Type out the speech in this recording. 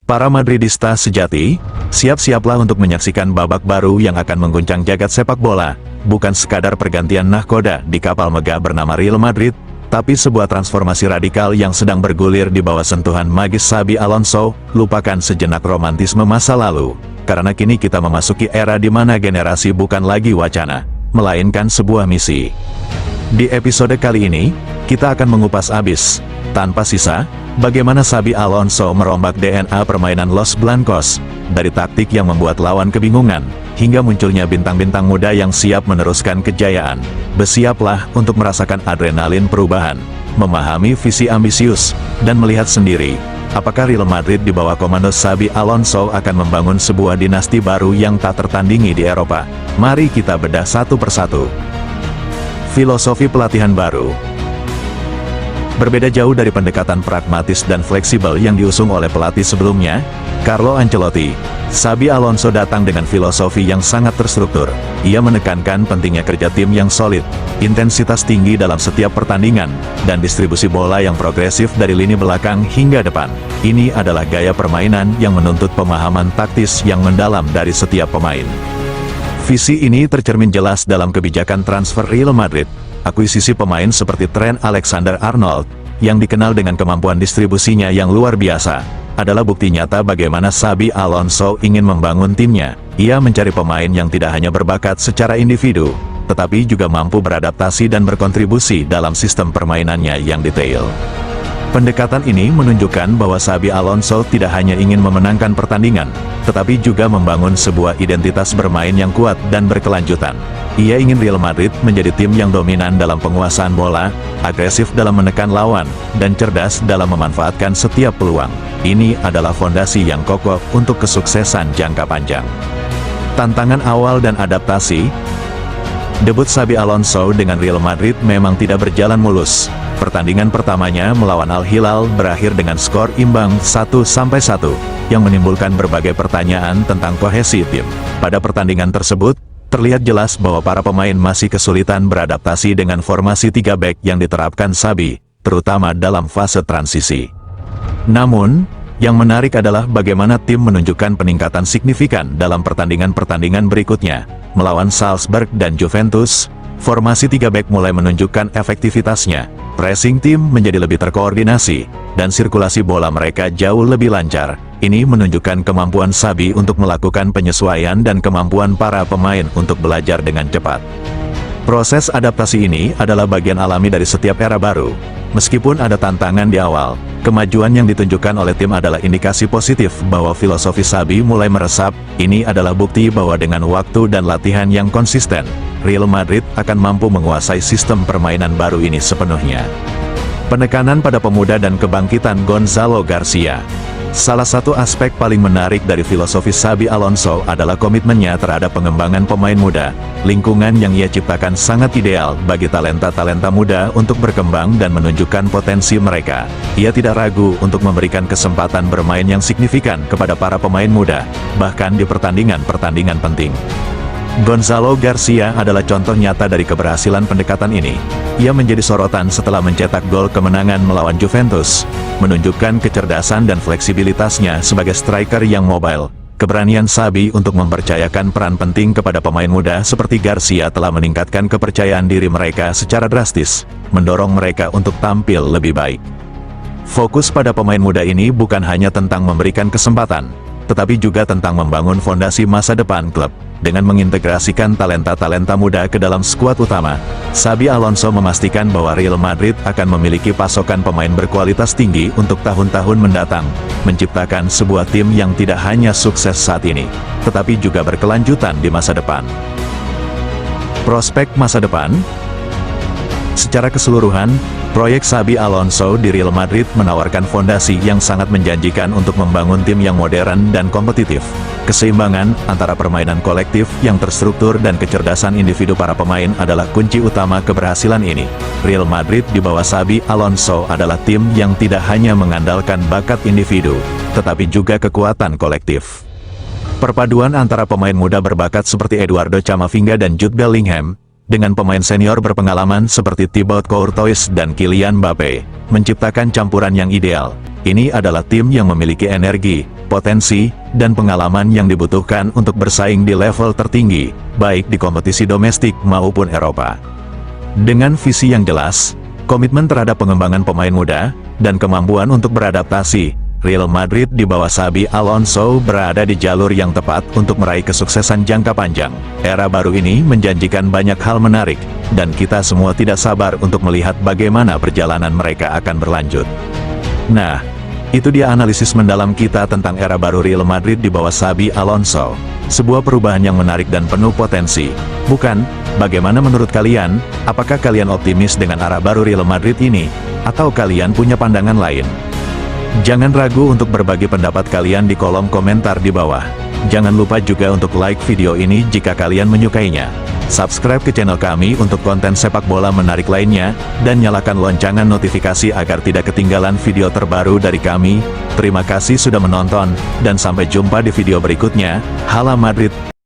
Para Madridista sejati, siap-siaplah untuk menyaksikan babak baru yang akan mengguncang jagat sepak bola, bukan sekadar pergantian nahkoda di kapal megah bernama Real Madrid, tapi sebuah transformasi radikal yang sedang bergulir di bawah sentuhan magis Xabi Alonso. Lupakan sejenak romantisme masa lalu, karena kini kita memasuki era di mana generasi bukan lagi wacana, melainkan sebuah misi. Di episode kali ini, kita akan mengupas abis, tanpa sisa, bagaimana Xabi Alonso merombak DNA permainan Los Blancos, dari taktik yang membuat lawan kebingungan, hingga munculnya bintang-bintang muda yang siap meneruskan kejayaan. Bersiaplah untuk merasakan adrenalin perubahan, memahami visi ambisius, dan melihat sendiri, apakah Real Madrid di bawah komando Xabi Alonso akan membangun sebuah dinasti baru yang tak tertandingi di Eropa. Mari kita bedah satu persatu. Filosofi pelatihan baru. Berbeda jauh dari pendekatan pragmatis dan fleksibel yang diusung oleh pelatih sebelumnya, Carlo Ancelotti, Xabi Alonso datang dengan filosofi yang sangat terstruktur. Ia menekankan pentingnya kerja tim yang solid, intensitas tinggi dalam setiap pertandingan, dan distribusi bola yang progresif dari lini belakang hingga depan. Ini adalah gaya permainan yang menuntut pemahaman taktis yang mendalam dari setiap pemain. Visi ini tercermin jelas dalam kebijakan transfer Real Madrid. Akuisisi pemain seperti Trent Alexander-Arnold, yang dikenal dengan kemampuan distribusinya yang luar biasa, adalah bukti nyata bagaimana Xabi Alonso ingin membangun timnya. Ia mencari pemain yang tidak hanya berbakat secara individu, tetapi juga mampu beradaptasi dan berkontribusi dalam sistem permainannya yang detail. Pendekatan ini menunjukkan bahwa Xabi Alonso tidak hanya ingin memenangkan pertandingan, tetapi juga membangun sebuah identitas bermain yang kuat dan berkelanjutan. Ia ingin Real Madrid menjadi tim yang dominan dalam penguasaan bola, agresif dalam menekan lawan, dan cerdas dalam memanfaatkan setiap peluang. Ini adalah fondasi yang kokoh untuk kesuksesan jangka panjang. Tantangan awal dan adaptasi. Debut Xabi Alonso dengan Real Madrid memang tidak berjalan mulus. Pertandingan pertamanya melawan Al Hilal berakhir dengan skor imbang 1-1, yang menimbulkan berbagai pertanyaan tentang kohesi tim. Pada pertandingan tersebut, terlihat jelas bahwa para pemain masih kesulitan beradaptasi dengan formasi 3 back yang diterapkan Xabi, terutama dalam fase transisi. Namun, yang menarik adalah bagaimana tim menunjukkan peningkatan signifikan dalam pertandingan-pertandingan berikutnya. Melawan Salzburg dan Juventus, formasi 3 back mulai menunjukkan efektivitasnya. Pressing tim menjadi lebih terkoordinasi, dan sirkulasi bola mereka jauh lebih lancar. Ini menunjukkan kemampuan Xabi untuk melakukan penyesuaian dan kemampuan para pemain untuk belajar dengan cepat. Proses adaptasi ini adalah bagian alami dari setiap era baru. Meskipun ada tantangan di awal, kemajuan yang ditunjukkan oleh tim adalah indikasi positif bahwa filosofi Xabi mulai meresap. Ini adalah bukti bahwa dengan waktu dan latihan yang konsisten, Real Madrid akan mampu menguasai sistem permainan baru ini sepenuhnya. Penekanan pada pemuda dan kebangkitan Gonzalo Garcia. Salah satu aspek paling menarik dari filosofi Xabi Alonso adalah komitmennya terhadap pengembangan pemain muda. Lingkungan yang ia ciptakan sangat ideal bagi talenta-talenta muda untuk berkembang dan menunjukkan potensi mereka. Ia tidak ragu untuk memberikan kesempatan bermain yang signifikan kepada para pemain muda, bahkan di pertandingan-pertandingan penting. Gonzalo Garcia adalah contoh nyata dari keberhasilan pendekatan ini. Ia menjadi sorotan setelah mencetak gol kemenangan melawan Juventus, menunjukkan kecerdasan dan fleksibilitasnya sebagai striker yang mobile. Keberanian Xabi untuk mempercayakan peran penting kepada pemain muda seperti Garcia telah meningkatkan kepercayaan diri mereka secara drastis, mendorong mereka untuk tampil lebih baik. Fokus pada pemain muda ini bukan hanya tentang memberikan kesempatan, tetapi juga tentang membangun fondasi masa depan klub. Dengan mengintegrasikan talenta-talenta muda ke dalam skuad utama, Xabi Alonso memastikan bahwa Real Madrid akan memiliki pasokan pemain berkualitas tinggi untuk tahun-tahun mendatang, menciptakan sebuah tim yang tidak hanya sukses saat ini, tetapi juga berkelanjutan di masa depan. Prospek masa depan. Secara keseluruhan, proyek Xabi Alonso di Real Madrid menawarkan fondasi yang sangat menjanjikan untuk membangun tim yang modern dan kompetitif. Keseimbangan antara permainan kolektif yang terstruktur dan kecerdasan individu para pemain adalah kunci utama keberhasilan ini. Real Madrid di bawah Xabi Alonso adalah tim yang tidak hanya mengandalkan bakat individu, tetapi juga kekuatan kolektif. Perpaduan antara pemain muda berbakat seperti Eduardo Camavinga dan Jude Bellingham, dengan pemain senior berpengalaman seperti Thibaut Courtois dan Kylian Mbappe, menciptakan campuran yang ideal. Ini adalah tim yang memiliki energi, potensi, dan pengalaman yang dibutuhkan untuk bersaing di level tertinggi, baik di kompetisi domestik maupun Eropa. Dengan visi yang jelas, komitmen terhadap pengembangan pemain muda, dan kemampuan untuk beradaptasi, Real Madrid di bawah Xabi Alonso berada di jalur yang tepat untuk meraih kesuksesan jangka panjang. Era baru ini menjanjikan banyak hal menarik, dan kita semua tidak sabar untuk melihat bagaimana perjalanan mereka akan berlanjut. Nah, itu dia analisis mendalam kita tentang era baru Real Madrid di bawah Xabi Alonso. Sebuah perubahan yang menarik dan penuh potensi. Bukan? Bagaimana menurut kalian? Apakah kalian optimis dengan arah baru Real Madrid ini? Atau kalian punya pandangan lain? Jangan ragu untuk berbagi pendapat kalian di kolom komentar di bawah. Jangan lupa juga untuk like video ini jika kalian menyukainya. Subscribe ke channel kami untuk konten sepak bola menarik lainnya, dan nyalakan lonceng notifikasi agar tidak ketinggalan video terbaru dari kami. Terima kasih sudah menonton, dan sampai jumpa di video berikutnya. Hala Madrid!